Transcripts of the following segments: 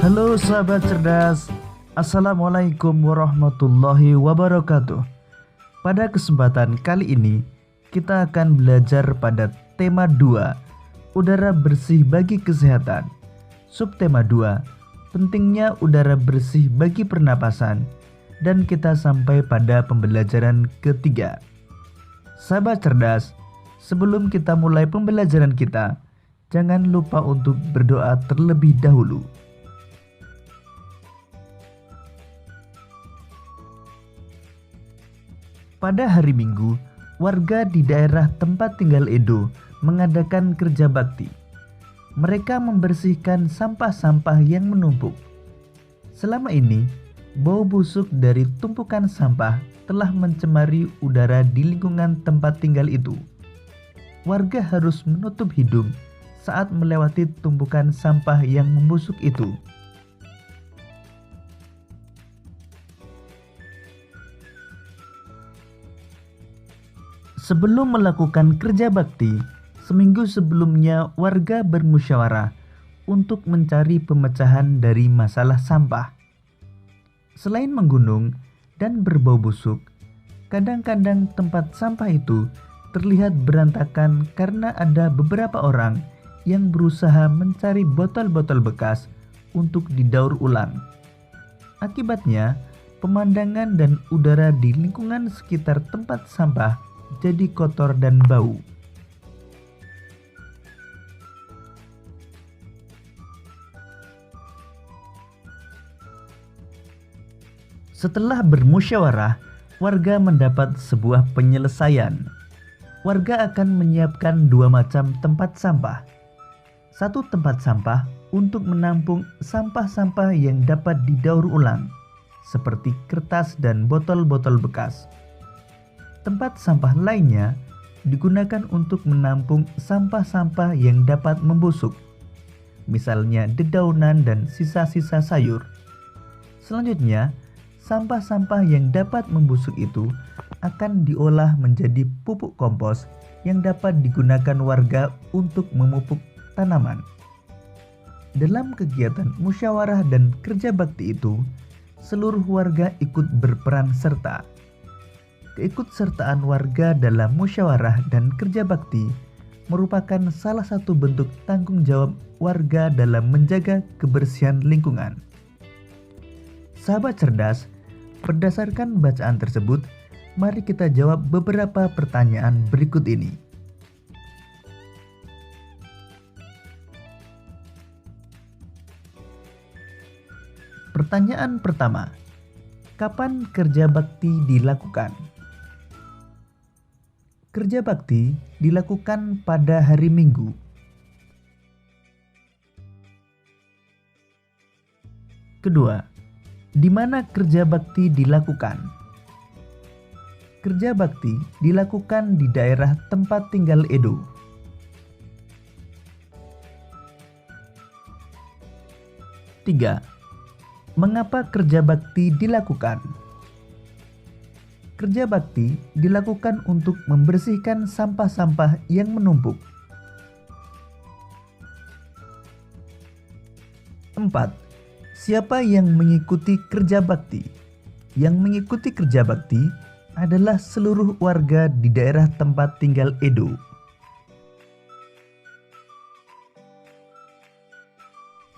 Halo sahabat cerdas, Assalamualaikum warahmatullahi wabarakatuh. Pada kesempatan kali ini, kita akan belajar pada tema 2, udara bersih bagi kesehatan. Subtema 2, pentingnya udara bersih bagi pernapasan. Dan kita sampai pada pembelajaran ketiga. Sahabat cerdas, sebelum kita mulai pembelajaran kita, jangan lupa untuk berdoa terlebih dahulu. Pada hari Minggu, warga di daerah tempat tinggal Edo mengadakan kerja bakti. Mereka membersihkan sampah-sampah yang menumpuk. Selama ini, bau busuk dari tumpukan sampah telah mencemari udara di lingkungan tempat tinggal itu. Warga harus menutup hidung saat melewati tumpukan sampah yang membusuk itu. Sebelum melakukan kerja bakti, seminggu sebelumnya warga bermusyawarah untuk mencari pemecahan dari masalah sampah. Selain menggunung dan berbau busuk, kadang-kadang tempat sampah itu terlihat berantakan karena ada beberapa orang yang berusaha mencari botol-botol bekas untuk didaur ulang. Akibatnya, pemandangan dan udara di lingkungan sekitar tempat sampah jadi kotor dan bau. Setelah bermusyawarah, warga mendapat sebuah penyelesaian. Warga akan menyiapkan 2 macam tempat sampah. Satu tempat sampah untuk menampung sampah-sampah yang dapat didaur ulang, seperti kertas dan botol-botol bekas. Tempat sampah lainnya digunakan untuk menampung sampah-sampah yang dapat membusuk, misalnya dedaunan dan sisa-sisa sayur. Selanjutnya, sampah-sampah yang dapat membusuk itu akan diolah menjadi pupuk kompos yang dapat digunakan warga untuk memupuk tanaman. Dalam kegiatan musyawarah dan kerja bakti itu, seluruh warga ikut berperan serta. Keikutsertaan warga dalam musyawarah dan kerja bakti merupakan salah satu bentuk tanggung jawab warga dalam menjaga kebersihan lingkungan. Sahabat cerdas, berdasarkan bacaan tersebut, mari kita jawab beberapa pertanyaan berikut ini. Pertanyaan pertama, kapan kerja bakti dilakukan? Kerja bakti dilakukan pada hari Minggu. Kedua, di mana kerja bakti dilakukan? Kerja bakti dilakukan di daerah tempat tinggal Edo. Tiga, mengapa kerja bakti dilakukan? Kerja bakti dilakukan untuk membersihkan sampah-sampah yang menumpuk. 4. Siapa yang mengikuti kerja bakti? Yang mengikuti kerja bakti adalah seluruh warga di daerah tempat tinggal Edo.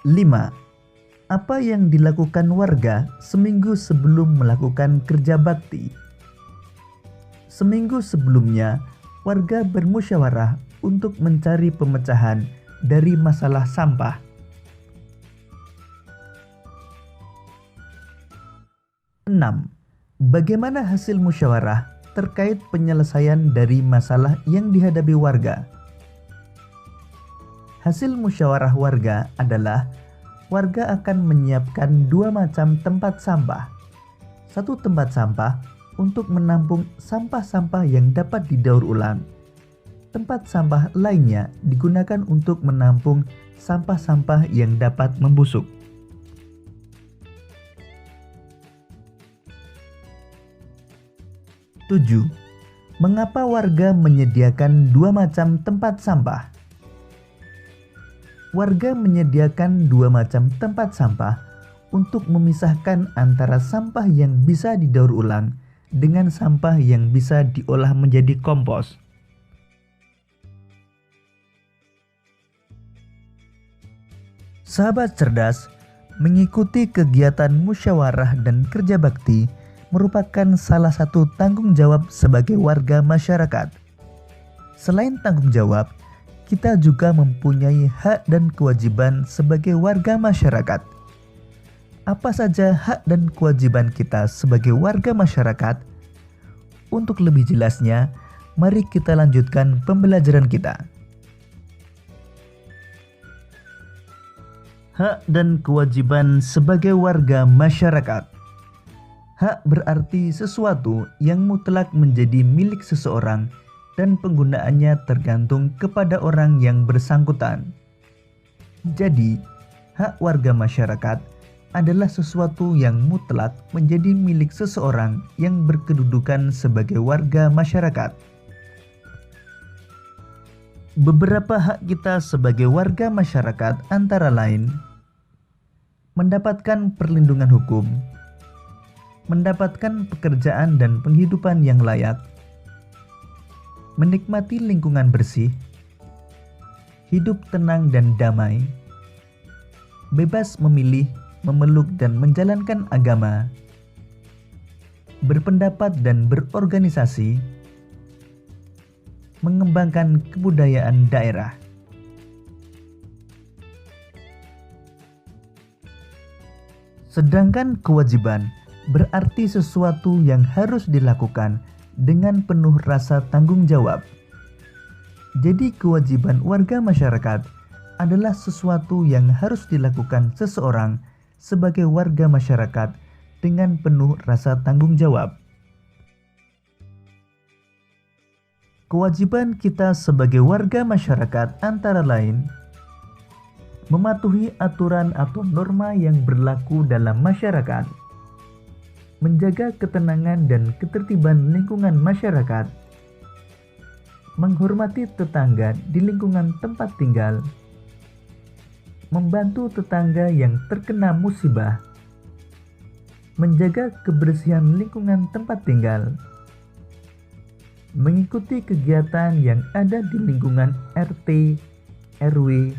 5. Apa yang dilakukan warga seminggu sebelum melakukan kerja bakti? Seminggu sebelumnya, warga bermusyawarah untuk mencari pemecahan dari masalah sampah. 6. Bagaimana hasil musyawarah terkait penyelesaian dari masalah yang dihadapi warga? Hasil musyawarah warga adalah warga akan menyiapkan 2 macam tempat sampah. Satu tempat sampah untuk menampung sampah-sampah yang dapat didaur ulang. Tempat sampah lainnya digunakan untuk menampung sampah-sampah yang dapat membusuk. 7. Mengapa warga menyediakan 2 macam tempat sampah? Warga menyediakan dua macam tempat sampah untuk memisahkan antara sampah yang bisa didaur ulang dengan sampah yang bisa diolah menjadi kompos. Sahabat cerdas, mengikuti kegiatan musyawarah dan kerja bakti merupakan salah satu tanggung jawab sebagai warga masyarakat. Selain tanggung jawab, kita juga mempunyai hak dan kewajiban sebagai warga masyarakat. Apa saja hak dan kewajiban kita sebagai warga masyarakat? Untuk lebih jelasnya, mari kita lanjutkan pembelajaran kita. Hak dan kewajiban sebagai warga masyarakat. Hak berarti sesuatu yang mutlak menjadi milik seseorang dan penggunaannya tergantung kepada orang yang bersangkutan. Jadi, hak warga masyarakat adalah sesuatu yang mutlak menjadi milik seseorang yang berkedudukan sebagai warga masyarakat. Beberapa hak kita sebagai warga masyarakat antara lain: mendapatkan perlindungan hukum, mendapatkan pekerjaan dan penghidupan yang layak, menikmati lingkungan bersih, hidup tenang dan damai, bebas memilih, memeluk dan menjalankan agama, berpendapat dan berorganisasi, mengembangkan kebudayaan daerah. Sedangkan kewajiban berarti sesuatu yang harus dilakukan dengan penuh rasa tanggung jawab. Jadi kewajiban warga masyarakat adalah sesuatu yang harus dilakukan seseorang sebagai warga masyarakat dengan penuh rasa tanggung jawab. Kewajiban kita sebagai warga masyarakat antara lain: mematuhi aturan atau norma yang berlaku dalam masyarakat, menjaga ketenangan dan ketertiban lingkungan masyarakat, menghormati tetangga di lingkungan tempat tinggal, membantu tetangga yang terkena musibah, menjaga kebersihan lingkungan tempat tinggal, mengikuti kegiatan yang ada di lingkungan RT, RW,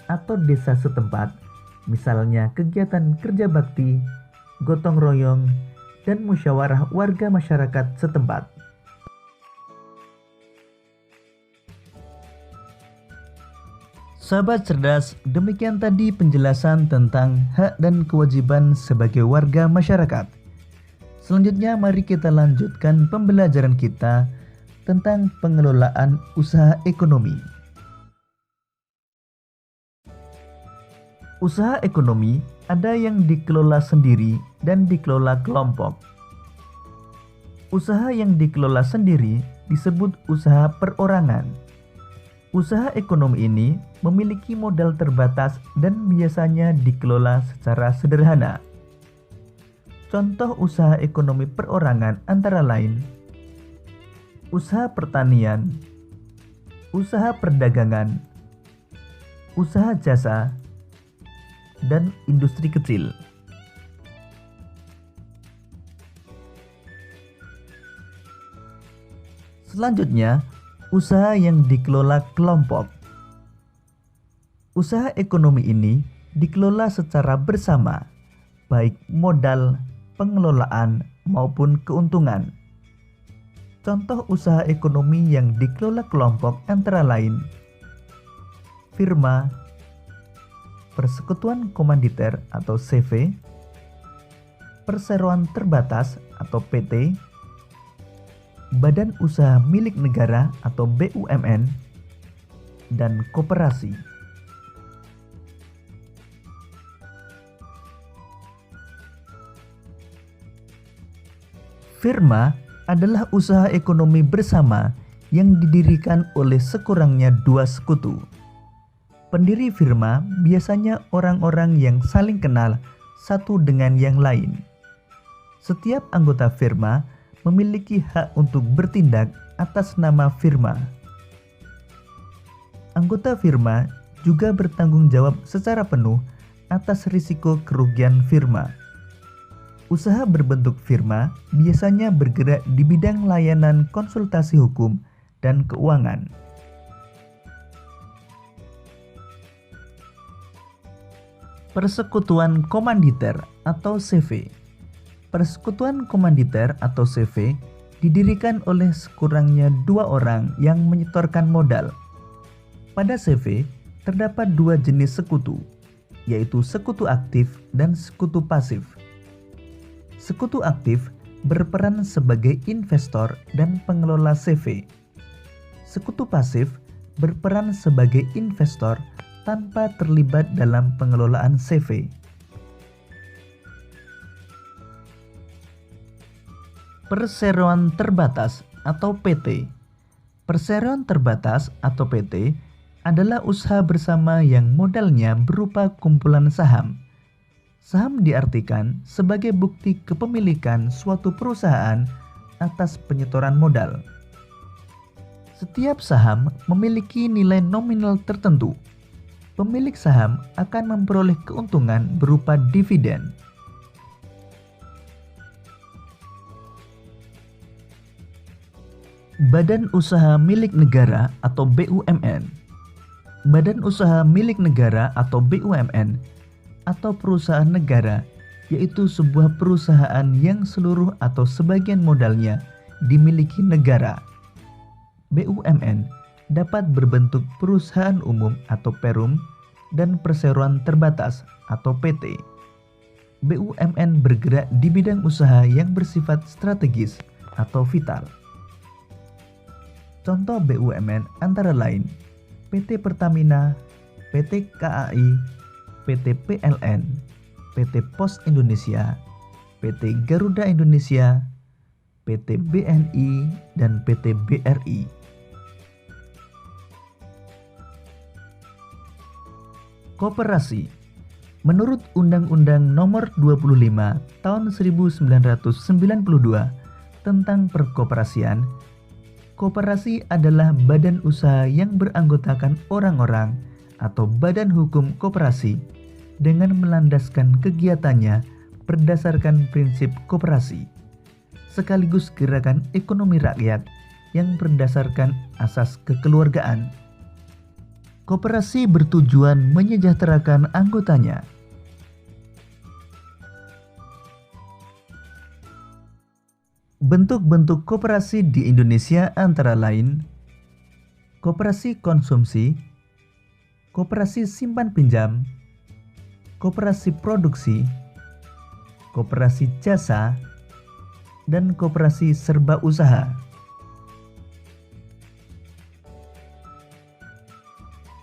atau desa setempat, misalnya kegiatan kerja bakti, gotong royong, dan musyawarah warga masyarakat setempat. Sahabat cerdas, demikian tadi penjelasan tentang hak dan kewajiban sebagai warga masyarakat. Selanjutnya mari kita lanjutkan pembelajaran kita tentang pengelolaan usaha ekonomi. Usaha ekonomi ada yang dikelola sendiri dan dikelola kelompok. Usaha yang dikelola sendiri disebut usaha perorangan. Usaha ekonomi ini memiliki modal terbatas dan biasanya dikelola secara sederhana. Contoh usaha ekonomi perorangan antara lain: usaha pertanian, usaha perdagangan, usaha jasa, dan industri kecil. Selanjutnya, usaha yang dikelola kelompok. Usaha ekonomi ini dikelola secara bersama, baik modal, pengelolaan, maupun keuntungan. Contoh usaha ekonomi yang dikelola kelompok antara lain: firma, persekutuan komanditer atau CV, perseroan terbatas atau PT, badan usaha milik negara atau BUMN, dan koperasi. Firma adalah usaha ekonomi bersama yang didirikan oleh sekurangnya dua sekutu. Pendiri firma biasanya orang-orang yang saling kenal satu dengan yang lain. Setiap anggota firma memiliki hak untuk bertindak atas nama firma. Anggota firma juga bertanggung jawab secara penuh atas risiko kerugian firma. Usaha berbentuk firma biasanya bergerak di bidang layanan konsultasi hukum dan keuangan. Persekutuan komanditer atau CV. Persekutuan komanditer atau CV didirikan oleh sekurangnya 2 orang yang menyetorkan modal. Pada CV terdapat 2 jenis sekutu, yaitu sekutu aktif dan sekutu pasif. Sekutu aktif berperan sebagai investor dan pengelola CV. Sekutu pasif berperan sebagai investor tanpa terlibat dalam pengelolaan CV. Perseroan terbatas atau PT. Perseroan terbatas atau PT adalah usaha bersama yang modalnya berupa kumpulan saham. Saham diartikan sebagai bukti kepemilikan suatu perusahaan atas penyetoran modal. Setiap saham memiliki nilai nominal tertentu. Pemilik saham akan memperoleh keuntungan berupa dividen. Badan Usaha Milik Negara atau BUMN. Badan Usaha Milik Negara atau BUMN atau perusahaan negara, yaitu sebuah perusahaan yang seluruh atau sebagian modalnya dimiliki negara. BUMN dapat berbentuk perusahaan umum atau perum dan perseroan terbatas atau PT. BUMN bergerak di bidang usaha yang bersifat strategis atau vital. Contoh BUMN antara lain PT Pertamina, PT KAI, PT PLN, PT Pos Indonesia, PT Garuda Indonesia, PT BNI, dan PT BRI. Koperasi. Menurut Undang-Undang Nomor 25 Tahun 1992 tentang Perkoperasian, koperasi adalah badan usaha yang beranggotakan orang-orang atau badan hukum koperasi dengan melandaskan kegiatannya berdasarkan prinsip koperasi, sekaligus gerakan ekonomi rakyat yang berdasarkan asas kekeluargaan. Koperasi bertujuan menyejahterakan anggotanya. Bentuk-bentuk koperasi di Indonesia antara lain koperasi konsumsi, koperasi simpan pinjam, koperasi produksi, koperasi jasa, dan koperasi serba usaha.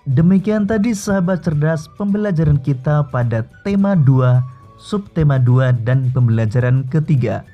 Demikian tadi sahabat cerdas pembelajaran kita pada tema 2, subtema 2 dan pembelajaran ketiga.